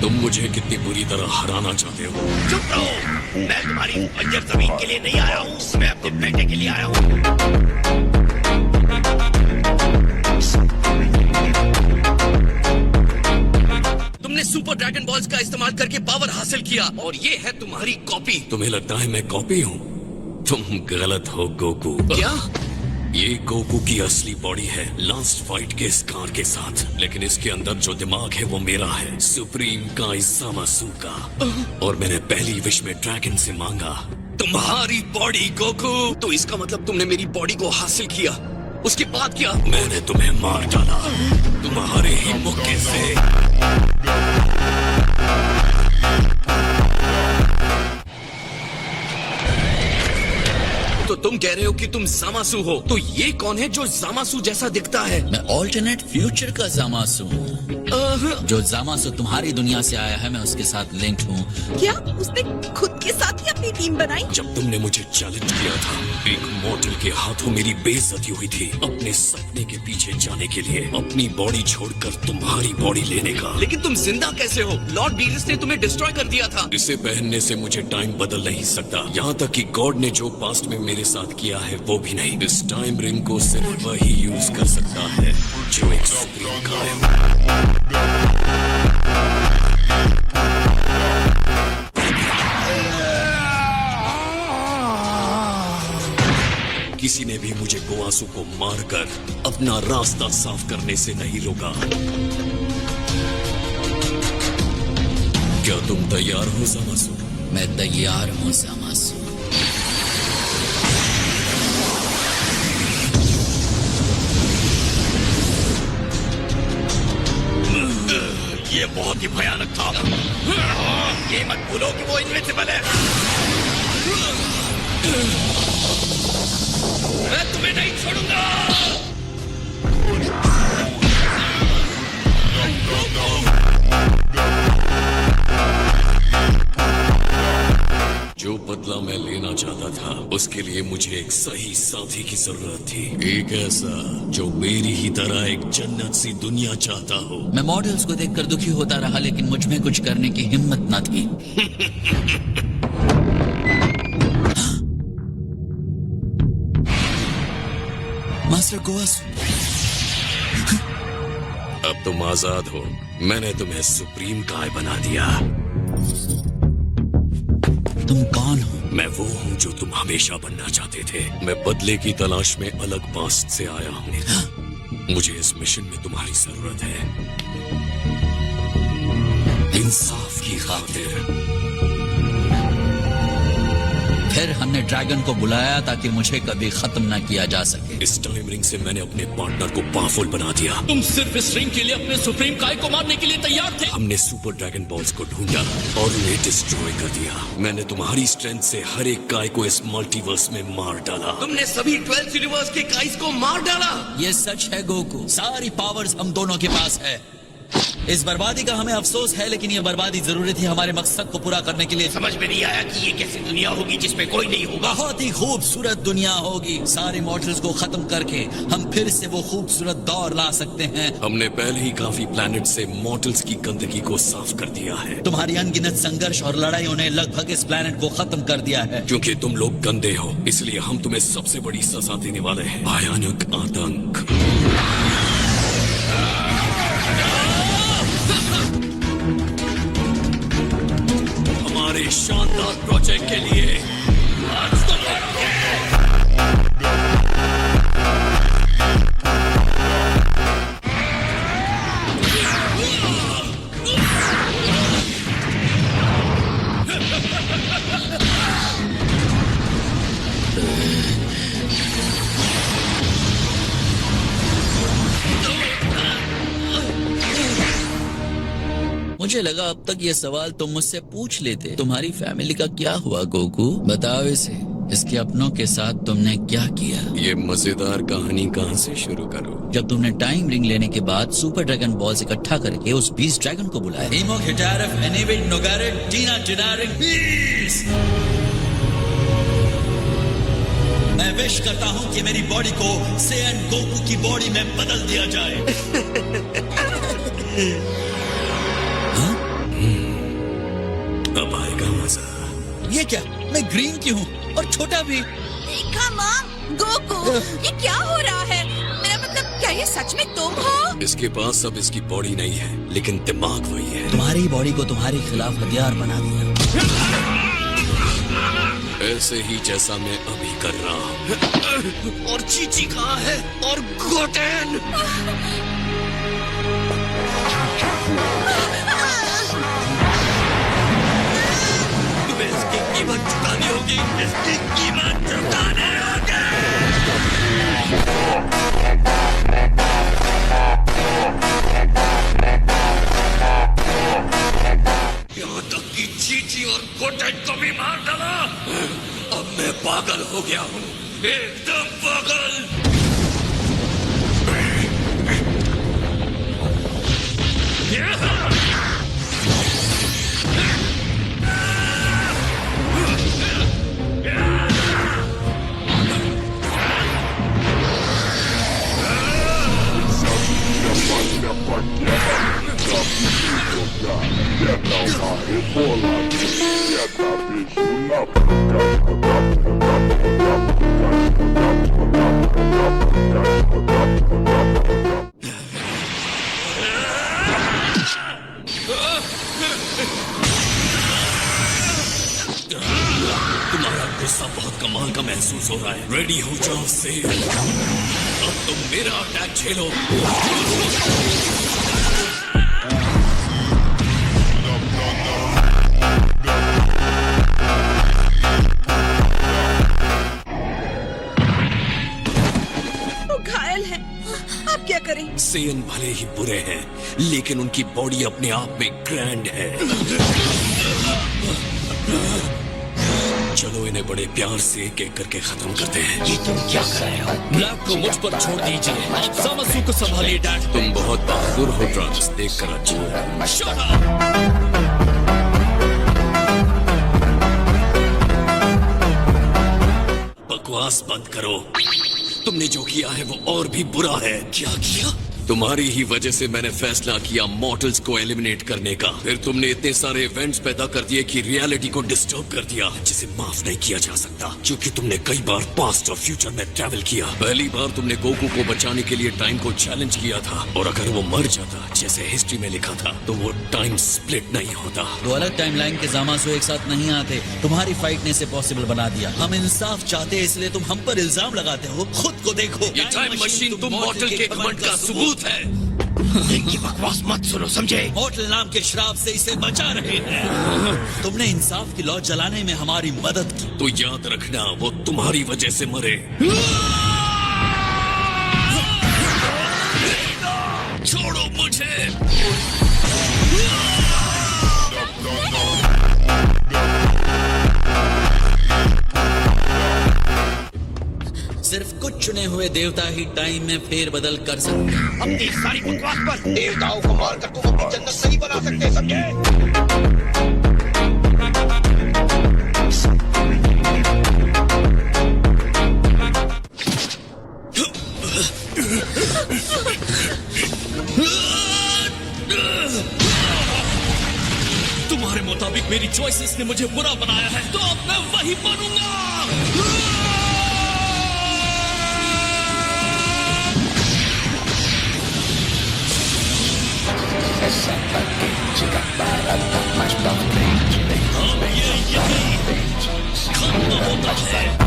तुम मुझे कितनी बुरी तरह हराना चाहते हो? चुप रहो। मैं तुम्हारी बंजर जमीन के लिए नहीं आया हूँ, मैं अपने बेटे के लिए आया हूँ। तुमने सुपर ड्रैगन बॉल्स का इस्तेमाल करके पावर हासिल किया और ये है तुम्हारी कॉपी। तुम्हें लगता है मैं कॉपी हूँ? तुम गलत हो गोकू। क्या? ये गोकू की असली बॉडी है लास्ट फाइट के स्कार के साथ, लेकिन इसके अंदर जो दिमाग है वो मेरा है, सुप्रीम काई ज़ामासु का। और मैंने पहली विश में ड्रैगन से मांगा तुम्हारी बॉडी गोकू। तो इसका मतलब तुमने मेरी बॉडी को हासिल किया, उसके बाद क्या? मैंने तुम्हें मार डाला तुम्हारे ही मुक्के से। तो तुम कह रहे हो कि तुम ज़ामासु हो? तो ये कौन है जो ज़ामासु जैसा दिखता है? मैं ऑल्टरनेट फ्यूचर का ज़ामासु हूँ। जो ज़ामासु तुम्हारी दुनिया से आया है, मैं उसके साथ लिंक्ड हूँ। क्या उसने खुद के साथ ही अपनी टीम बनाई? जब तुमने मुझे चैलेंज किया था, एक मॉडल के हाथों मेरी बेइज्जती हुई थी अपने सपने के पीछे जाने के लिए, अपनी बॉडी छोड़कर तुम्हारी बॉडी लेने का। लेकिन तुम जिंदा कैसे हो? लॉर्ड बीरिस ने तुम्हें डिस्ट्रॉय कर दिया था। इसे पहनने से मुझे टाइम बदल नहीं सकता, यहाँ तक कि गॉड ने जो पास्ट में मेरे साथ किया है वो भी नहीं। इस टाइम रिंग को सिर्फ वही यूज कर सकता है जो एक सुप्रीम कायम है। किसी ने भी मुझे गोआसु को मारकर अपना रास्ता साफ करने से नहीं रोका। क्या तुम तैयार हो ज़ामासु? मैं तैयार हूँ ज़ामासु। ये बहुत ही भयानक था। ये मत भूलो कि वो इनविजिबल है। मैं तुम्हें नहीं छोड़ूंगा। जो बदला मैं लेना चाहता था, उसके लिए मुझे एक सही साथी की जरूरत थी, एक ऐसा जो मेरी ही तरह एक जन्नत सी दुनिया चाहता हो। मैं मॉडल्स को देखकर दुखी होता रहा, लेकिन मुझ में कुछ करने की हिम्मत न थी। मास्टर गोआसु, अब तुम आजाद हो। मैंने तुम्हें सुप्रीम काय बना दिया। तुम कौन हो? मैं वो हूँ जो तुम हमेशा बनना चाहते थे। मैं बदले की तलाश में अलग पास्ट से आया हूँ। मुझे इस मिशन में तुम्हारी जरूरत है, इंसाफ की खातिर। फिर हमने ड्रैगन को बुलाया ताकि मुझे कभी खत्म न किया जा सके। इस टाइम रिंग से मैंने अपने पार्टनर को पावरफुल बना दिया। तुम सिर्फ इस रिंग के लिए अपने सुप्रीम काय को मारने के लिए तैयार थे। हमने सुपर ड्रैगन बॉल्स को ढूंढा और उन्हें डिस्ट्रॉय कर दिया। मैंने तुम्हारी स्ट्रेंथ से हर एक काय को इस मल्टीवर्स में मार डाला। तुमने सभी 12 यूनिवर्स के काइस को मार डाला। ये सच है गोकू, सारी पावर्स हम दोनों के पास है। इस बर्बादी का हमें अफसोस है, लेकिन ये बर्बादी जरूरी थी हमारे मकसद को पूरा करने के लिए। समझ में नहीं आया कि ये कैसी दुनिया होगी जिसमें कोई नहीं होगा। बहुत ही खूबसूरत दुनिया होगी। सारे मॉडल्स को खत्म करके हम फिर से वो खूबसूरत दौर ला सकते हैं। हमने पहले ही काफी प्लैनेट से मॉडल्स की गंदगी को साफ कर दिया है। तुम्हारी अनगिनत संघर्ष और लड़ाइयों ने लगभग इस प्लैनेट को खत्म कर दिया है। क्योंकि तुम लोग गंदे हो, इसलिए हम तुम्हें सबसे बड़ी सजा देने वाले हैं, भयानक आतंक। हमारे शानदार प्रोजेक्ट के लिए आज तो मरोगे। मुझे लगा अब तक ये सवाल तुम मुझसे पूछ लेते। तुम्हारी फैमिली का क्या हुआ गोकू? बताओ इसे। इसके अपनों के साथ तुमने क्या किया? ये मजेदार कहानी कहाँ से शुरू करूं? जब तुमने टाइम रिंग लेने के बाद सुपर ड्रैगन बॉल्स इकट्ठा करके उस बीस्ट ड्रैगन को बुलाया। मैं विश करता हूँ कि मेरी बॉडी को सेयन गोकू की बॉडी में बदल दिया जाए। हाँ? ये क्या, मैं ग्रीन क्यों हूँ और छोटा भी? मॉम, गोकू, ये क्या हो रहा है? मेरा मतलब, क्या ये सच में तुम हो? इसके पास अब इसकी बॉडी नहीं है, लेकिन दिमाग वही है। तुम्हारी बॉडी को तुम्हारे खिलाफ हथियार बना दिया। ऐसे ही जैसा मैं अभी कर रहा हूँ। और चीची कहाँ है? और गोटेन? तुम्हें इसकी कीमत चुकानी होगी। इसकी कीमत चुकानी होगी। यहाँ तक कि चीची और गोटेन को भी मार डाला। अब मैं पागल हो गया हूँ, एकदम पागल। तुम्हारा गुस्सा बहुत कमाल का महसूस हो रहा है। रेडी हो जाओ सेल। अब तुम मेरा अटैक झेलो। वो घायल है, अब क्या करें? सेन भले ही बुरे हैं, लेकिन उनकी बॉडी अपने आप में ग्रैंड है। चलो इन्हें बड़े प्यार से एक एक करके खत्म करते हैं। ये तुम क्या कर रहे हो? ब्लैक को मुझ पर छोड़ दीजिए। आप सामासू को संभालिए डैड। तुम बहुत बहादुर हो ट्रांस, देखकर अच्छा। Shut up! बकवास बंद करो। तुमने जो किया है वो और भी बुरा है। क्या किया? तुम्हारी ही वजह से मैंने फैसला किया मॉर्टल्स को एलिमिनेट करने का। फिर तुमने इतने सारे इवेंट्स पैदा कर दिए कि रियलिटी को डिस्टर्ब कर दिया, जिसे माफ नहीं किया जा सकता, क्योंकि तुमने कई बार पास्ट और फ्यूचर में ट्रैवल किया। पहली बार तुमने गोकू को बचाने के लिए टाइम को चैलेंज किया था, और अगर वो मर जाता जैसे हिस्ट्री में लिखा था, तो वो टाइम स्प्लिट नहीं होता। दो अलग टाइमलाइन के जामासु एक साथ नहीं आते। तुम्हारी फाइट ने इसे पॉसिबल बना दिया। हम इंसाफ चाहते हैं, इसलिए तुम हम पर इल्जाम लगाते हो। खुद को देखो। ये टाइम मशीन तुम मॉर्टल के घमंड का सबूत है। इनकी बकवास मत सुनो, समझे? मॉर्टल नाम के श्राप से इसे बचा रहे हैं। तुमने इंसाफ की लौ जलाने में हमारी मदद की। तो याद रखना, वो तुम्हारी वजह से मरे। छोड़ो मुझे। सिर्फ कुछ चुने हुए देवता ही टाइम में फेरबदल कर सकते हैं। अपनी सारी बकवास पर देवताओं को मारकर तुम अपनी जन्नत नहीं बना सकते, समझे? तुम्हारे मुताबिक मेरी चॉइसेस ने मुझे बुरा बनाया है, तो अब मैं वही बनूंगा। अब ये यही खत्म होता है।